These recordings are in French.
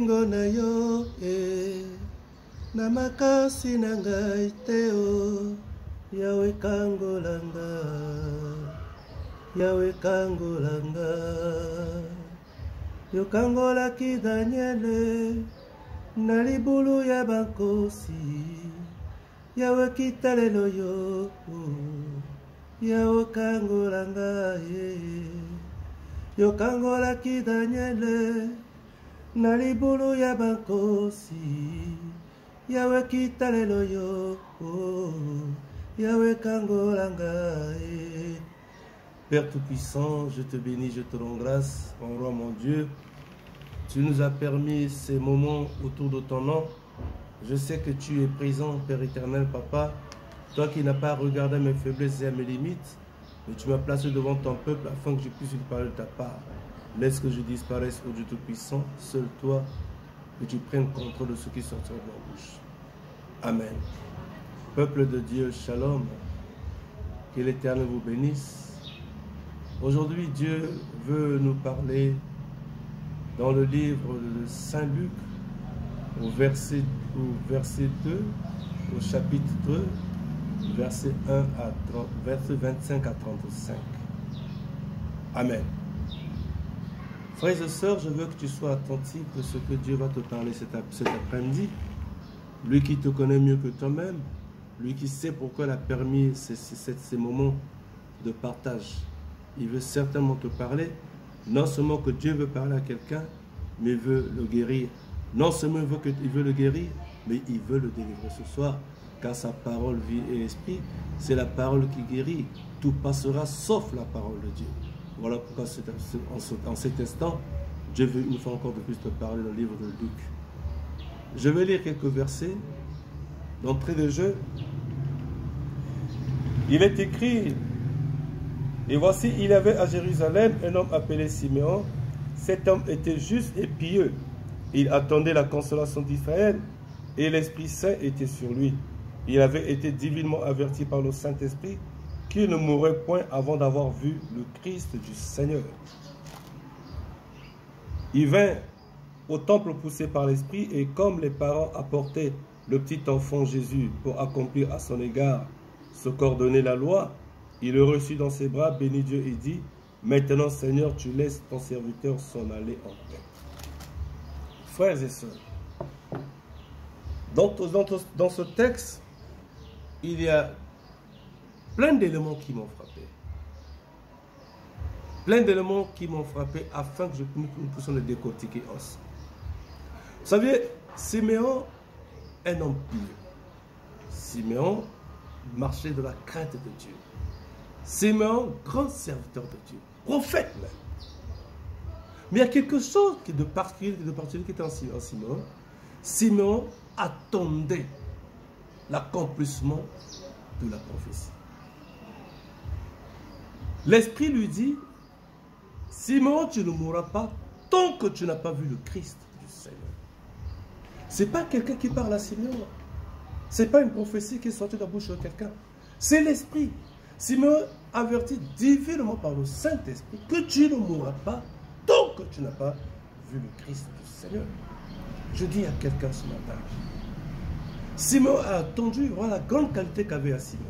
bolingo na yo na makasi na ngai te o Yawe kangolanga Yawe kangolanga yo kangolaki Daniele na libulu ya bankosi Yawe kita lelo yo Yawe kangolanga yo kangolaki Daniele na libulu ya bankosi Yawe kita lelo yo Yawe kangolanga Père Tout-Puissant, je te bénis, je te rends grâce, mon roi, mon Dieu. Tu nous as permis ces moments autour de ton nom. Je sais que tu es présent, Père éternel, Papa. Toi qui n'as pas regardé mes faiblesses et à mes limites, mais tu m'as placé devant ton peuple afin que je puisse lui parler de ta part. Laisse que je disparaisse, ô Dieu Tout-Puissant, seul toi, que tu prennes contrôle de ce qui sortira de ma bouche. Amen. Peuple de Dieu, shalom. Que l'Éternel vous bénisse. Aujourd'hui, Dieu veut nous parler dans le livre de Saint Luc, au verset 2, au chapitre 2, verset 25 à 35. Amen. Frères et sœurs, je veux que tu sois attentif de ce que Dieu va te parler cet après-midi. Lui qui te connaît mieux que toi-même, lui qui sait pourquoi il a permis ces moments de partage. Il veut certainement te parler, non seulement que Dieu veut parler à quelqu'un, mais il veut le guérir. Non seulement il veut le guérir, mais il veut le délivrer ce soir, car sa parole, vie et esprit, c'est la parole qui guérit. Tout passera sauf la parole de Dieu. Voilà pourquoi en cet instant, Dieu veut une fois encore de plus te parler dans le livre de Luc. Je vais lire quelques versets d'entrée de jeu. Il est écrit: et voici, il y avait à Jérusalem un homme appelé Siméon. Cet homme était juste et pieux. Il attendait la consolation d'Israël et l'Esprit Saint était sur lui. Il avait été divinement averti par le Saint-Esprit qu'il ne mourrait point avant d'avoir vu le Christ du Seigneur. Il vint au temple poussé par l'Esprit et comme les parents apportaient le petit enfant Jésus pour accomplir à son égard ce qu'ordonnait la loi, il le reçut dans ses bras, bénit Dieu et dit: maintenant, Seigneur, tu laisses ton serviteur s'en aller en paix. Frères et sœurs, dans ce texte, il y a plein d'éléments qui m'ont frappé. Plein d'éléments qui m'ont frappé afin que nous puissions les décortiquer ensemble. Vous savez, Siméon, un homme pieux. Siméon marchait de la crainte de Dieu. Siméon, grand serviteur de Dieu, prophète même. Mais il y a quelque chose de particulier qui était en Siméon. Siméon attendait l'accomplissement de la prophétie. L'Esprit lui dit: Siméon, tu ne mourras pas tant que tu n'as pas vu le Christ du Seigneur. Ce n'est pas quelqu'un qui parle à Siméon. Ce n'est pas une prophétie qui est sortie de la bouche de quelqu'un. C'est l'Esprit. Siméon avertit divinement par le Saint-Esprit que tu ne mourras pas tant que tu n'as pas vu le Christ du Seigneur. Je dis à quelqu'un ce matin, Siméon a attendu, voilà la grande qualité qu'avait à Siméon,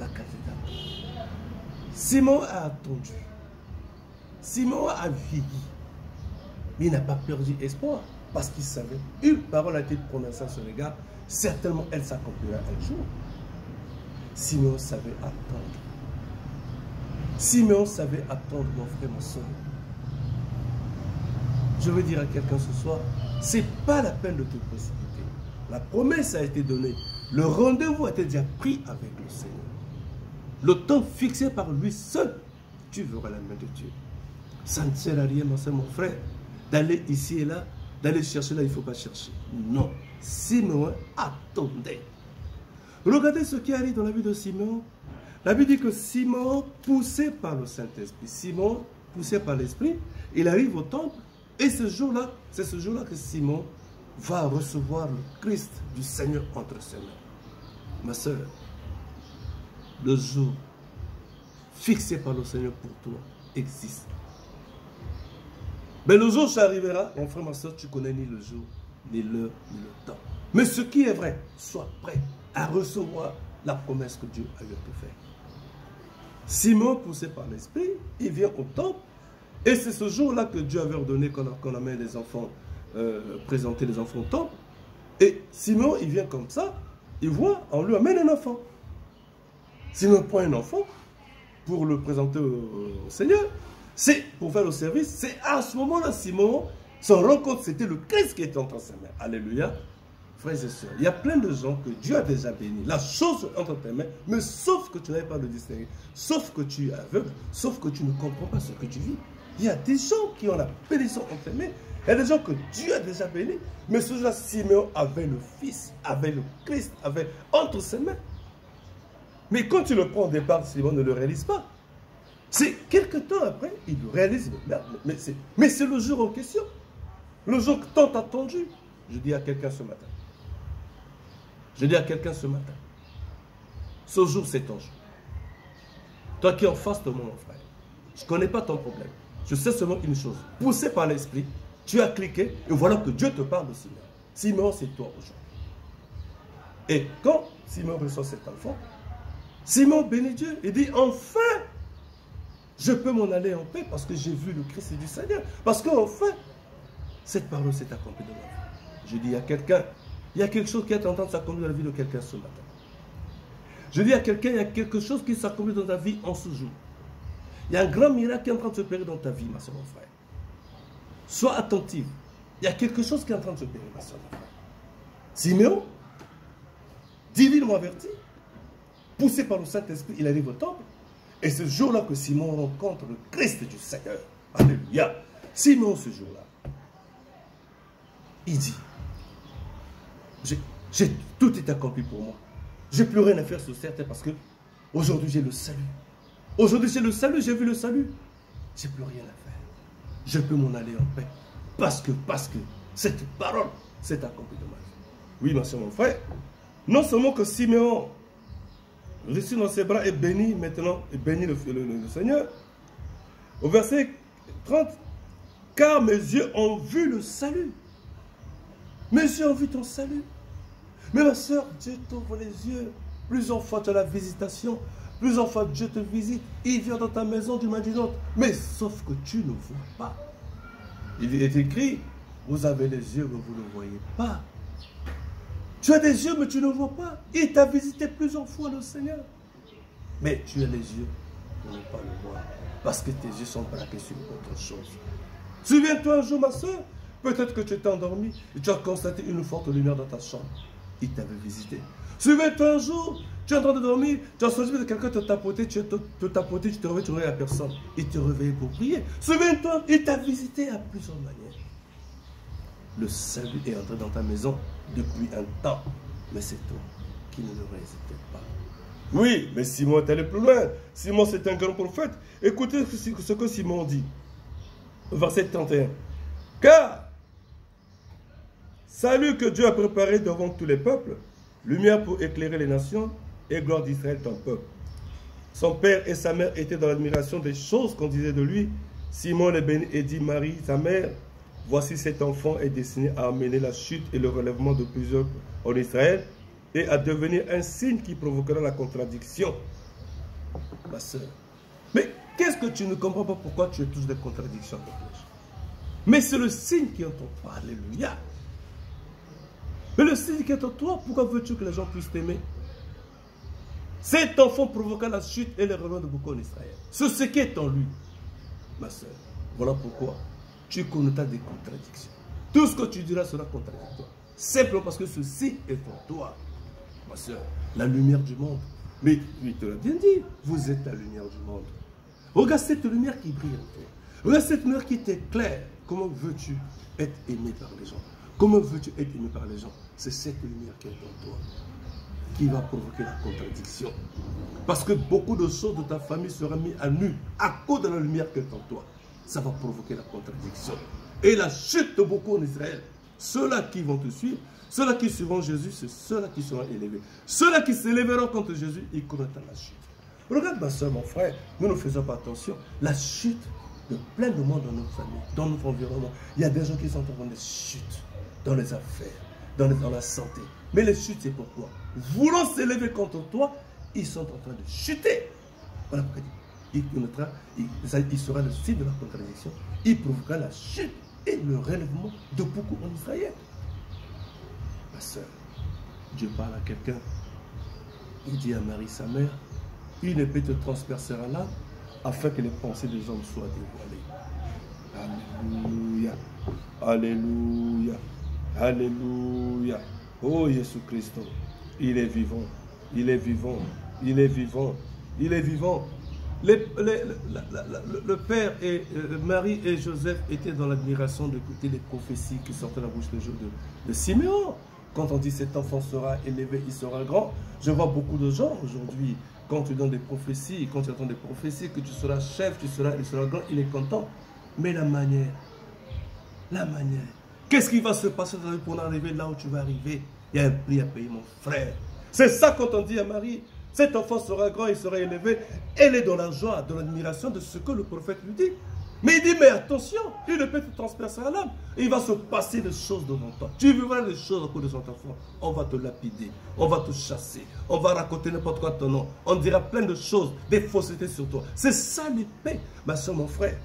la qualité d'attendre. Siméon a attendu. Siméon a vieilli. Mais il n'a pas perdu espoir parce qu'il savait, une parole a été prononcée à son égard, certainement elle s'accomplira un jour. Siméon savait attendre. Siméon savait attendre, mon frère, mon soeur. Je veux dire à quelqu'un ce soir, ce n'est pas la peine de te précipiter. La promesse a été donnée. Le rendez-vous a été déjà pris avec le Seigneur. Le temps fixé par lui seul, tu verras la main de Dieu. Ça ne sert à rien, mon soeur, mon frère, d'aller ici et là, d'aller chercher là, il ne faut pas chercher. Non. Siméon attendait. Regardez ce qui arrive dans la vie de Siméon. La Bible dit que Siméon, poussé par le Saint-Esprit, Siméon, poussé par l'Esprit, il arrive au temple. Et ce jour-là, c'est ce jour-là que Siméon va recevoir le Christ du Seigneur entre ses mains. Ma soeur, le jour fixé par le Seigneur pour toi existe. Mais le jour où ça arrivera, mon frère, ma soeur, tu connais ni le jour, ni l'heure, ni le temps. Mais ce qui est vrai, sois prêt à recevoir la promesse que Dieu a eu à te faire. Simon, poussé par l'Esprit, il vient au temple. Et c'est ce jour-là que Dieu avait ordonné qu'on amène les enfants, présenter les enfants au temple. Et Simon, il vient comme ça, il voit, on lui amène un enfant. Simon prend un enfant pour le présenter au Seigneur. C'est pour faire le service. C'est à ce moment-là, Simon se rend compte, c'était le Christ qui était entre ses mains. Alléluia. Frères et sœurs, il y a plein de gens que Dieu a déjà bénis. La chose entre tes mains, mais sauf que tu n'avais pas le distinguer, sauf que tu es aveugle, sauf que tu ne comprends pas ce que tu vis. Il y a des gens qui ont la bénédiction entre tes mains. Il y a des gens que Dieu a déjà bénis. Mais ce jour-là, Simeon avait le Fils, avait le Christ, avait entre ses mains. Mais quand tu le prends au départ, Simon ne le réalise pas. C'est quelques temps après, il le réalise. Mais c'est le jour en question. Le jour tant attendu. Je dis à quelqu'un ce matin. Je dis à quelqu'un ce matin. Ce jour, c'est ton jour. Toi qui es en face de moi, mon frère. Je ne connais pas ton problème. Je sais seulement une chose. Poussé par l'Esprit, tu as cliqué et voilà que Dieu te parle de Simon. Simon, c'est toi aujourd'hui. Et quand Simon reçoit cet enfant, Simon bénit Dieu et dit, enfin, je peux m'en aller en paix parce que j'ai vu le Christ du Seigneur. Parce qu'enfin, cette parole s'est accomplie de ma vie. Je dis à quelqu'un, il y a quelque chose qui est en train de s'accomplir dans la vie de quelqu'un ce matin. Je dis à quelqu'un, il y a quelque chose qui s'accomplit dans ta vie en ce jour. Il y a un grand miracle qui est en train de se opérer dans ta vie, ma soeur, mon frère. Sois attentif. Il y a quelque chose qui est en train de se opérer, ma soeur, mon frère. Simeon, divinement averti, poussé par le Saint-Esprit, il arrive au temple. Et ce jour-là que Simon rencontre le Christ du Seigneur. Alléluia. Simon, ce jour-là, il dit, tout est accompli pour moi. Je n'ai plus rien à faire sur cette terre parce que aujourd'hui j'ai le salut. Aujourd'hui j'ai le salut, j'ai vu le salut. Je n'ai plus rien à faire. Je peux m'en aller en paix. Parce que cette parole s'est accomplie de ma vie. Oui, ma soeur, mon frère. Non seulement que Simeon reçut dans ses bras et bénit maintenant, et bénit le Seigneur. Au verset 30, car mes yeux ont vu le salut. Mes yeux ont vu ton salut. Mais ma soeur, Dieu t'ouvre les yeux. Plusieurs fois tu as la visitation. Plusieurs fois Dieu te visite. Il vient dans ta maison d'une manière ou d'une autre. Mais sauf que tu ne vois pas. Il est écrit, vous avez les yeux mais vous ne voyez pas. Tu as des yeux mais tu ne vois pas. Il t'a visité plusieurs fois le Seigneur. Mais tu as les yeux pour ne pas le voir. Parce que tes yeux sont braqués sur autre chose. Souviens-toi un jour ma soeur. Peut-être que tu étais endormi et tu as constaté une forte lumière dans ta chambre. Il t'avait visité. Souviens-toi un jour, tu es en train de dormir, tu as senti que quelqu'un te tapotait, tu te réveilles, tu ne réveilles à personne. Il te réveillait pour prier. Souviens-toi, il t'a visité à plusieurs manières. Le salut est entré dans ta maison depuis un temps. Mais c'est toi qui ne le réalisais pas. Oui, mais Simon est allé plus loin. Simon, c'est un grand prophète. Écoutez ce que Simon dit. Verset 31. Car salut que Dieu a préparé devant tous les peuples, lumière pour éclairer les nations et gloire d'Israël ton peuple. Son père et sa mère étaient dans l'admiration des choses qu'on disait de lui. Simon le bénit et dit, Marie, sa mère, voici cet enfant est destiné à amener la chute et le relèvement de plusieurs en Israël et à devenir un signe qui provoquera la contradiction. Ma soeur, mais qu'est-ce que tu ne comprends pas pourquoi tu es tous des contradictions avec les gens? Mais c'est le signe qui est en toi. Alléluia. Mais le signe qui est en toi, pourquoi veux-tu que les gens puissent t'aimer? Cet enfant provoqua la chute et le relèvement de beaucoup en Israël. C'est ce qui est en lui, ma soeur. Voilà pourquoi tu connaîtras des contradictions. Tout ce que tu diras sera contradictoire. Simplement parce que ceci est en toi, ma soeur. La lumière du monde. Mais il te l'a bien dit, vous êtes la lumière du monde. Regarde cette lumière qui brille en toi. Regarde cette lumière qui t'éclaire. Comment veux-tu être aimé par les gens? Comment veux-tu être aimé par les gens? C'est cette lumière qui est en toi qui va provoquer la contradiction. Parce que beaucoup de choses de ta famille seront mises à nu à cause de la lumière qui est en toi. Ça va provoquer la contradiction. Et la chute de beaucoup en Israël. Ceux-là qui vont te suivre, ceux-là qui suivront Jésus, c'est ceux-là qui seront élevés. Ceux-là qui s'élèveront contre Jésus, ils connaîtront la chute. Regarde ma soeur, mon frère, nous ne faisons pas attention. La chute de plein de monde dans notre famille, dans notre environnement. Il y a des gens qui sont en train de chuter dans les affaires, dans la santé. Mais les chutes, c'est pourquoi? Voulant s'élever contre toi, ils sont en train de chuter. Voilà pourquoi il sera le signe de la contradiction. Il provoquera la chute et le relèvement de beaucoup en Israël. Ma soeur, Dieu parle à quelqu'un. Il dit à Marie, sa mère, une épée te transpercera l'âme afin que les pensées des hommes soient dévoilées. Alléluia. Alléluia. Alléluia. Oh Jésus-Christ, il est vivant. Il est vivant. Il est vivant. Il est vivant. Le père et Marie et Joseph étaient dans l'admiration d'écouter les prophéties qui sortaient de la bouche de Siméon. Quand on dit cet enfant sera élevé, il sera grand, je vois beaucoup de gens aujourd'hui, quand tu donnes des prophéties, quand tu entends des prophéties, que tu seras chef, il sera grand, il est content. Mais la manière, qu'est-ce qui va se passer pour arriver là où tu vas arriver? Il y a un prix à payer, mon frère. C'est ça quand on dit à Marie, cet enfant sera grand, il sera élevé. Elle est dans la joie, dans l'admiration de ce que le prophète lui dit. Mais il dit, mais attention, une épée te transpercera l'âme. Il va se passer des choses devant toi. Tu vivras des choses à cause de son enfant. On va te lapider, on va te chasser, on va raconter n'importe quoi ton nom. On dira plein de choses, des faussetés sur toi. C'est ça l'épée. Ma soeur, mon frère,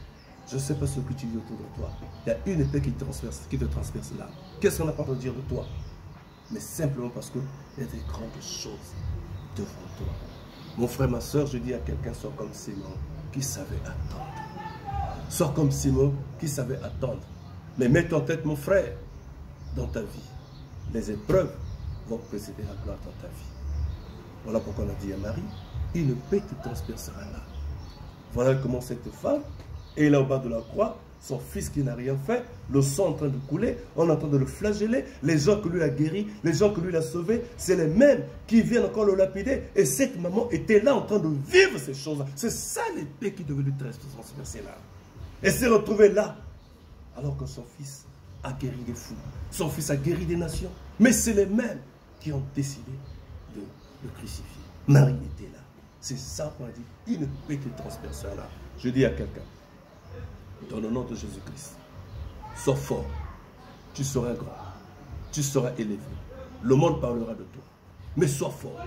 je ne sais pas ce que tu vis autour de toi. Il y a une épée qui te transperce l'âme. Qu'est-ce qu'on n'a pas entendu dire de toi? Mais simplement parce qu'il y a des grandes choses devant toi. Mon frère, ma soeur, je dis à quelqu'un, sois comme Simon, qui savait attendre. Sois comme Simon, qui savait attendre. Mais mets en tête, mon frère, dans ta vie, les épreuves vont précéder la gloire dans ta vie. Voilà pourquoi on a dit à Marie, une épée te transpercera l'âme. Voilà comment cette femme, et là au bas de la croix, son fils qui n'a rien fait, le sang en train de couler, on est en train de le flageller, les gens que lui a guéri, les gens que lui a sauvé, c'est les mêmes qui viennent encore le lapider. Et cette maman était là en train de vivre ces choses-là. C'est ça l'épée qui devait lui transpercer là. Et s'est retrouvée là, alors que son fils a guéri des fous, son fils a guéri des nations. Mais c'est les mêmes qui ont décidé de le crucifier. Marie était là. C'est ça qu'on a dit, une épée qui transpercera là. Je dis à quelqu'un, dans le nom de Jésus-Christ, sois fort, tu seras grand, tu seras élevé. Le monde parlera de toi. Mais sois fort.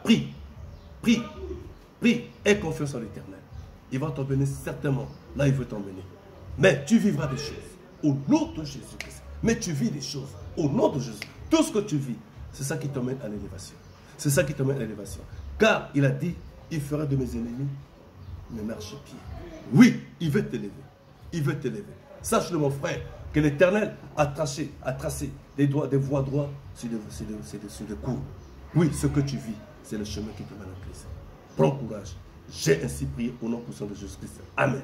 Prie, prie, prie. Aie confiance en l'Éternel. Il va t'emmener certainement là il veut t'emmener. Mais tu vivras des choses au nom de Jésus-Christ. Mais tu vis des choses au nom de Jésus. Tout ce que tu vis, c'est ça qui t'emmène à l'élévation. C'est ça qui t'emmène à l'élévation. Car il a dit, il fera de mes ennemis mes marchepieds. Oui, il veut t'élever. Il veut t'élever. Sache-le, mon frère, que l'Éternel a tracé des voies droites sur des cours. Oui, ce que tu vis, c'est le chemin qui te mène à Christ. Prends courage. J'ai ainsi prié au nom puissant de Jésus-Christ. Amen.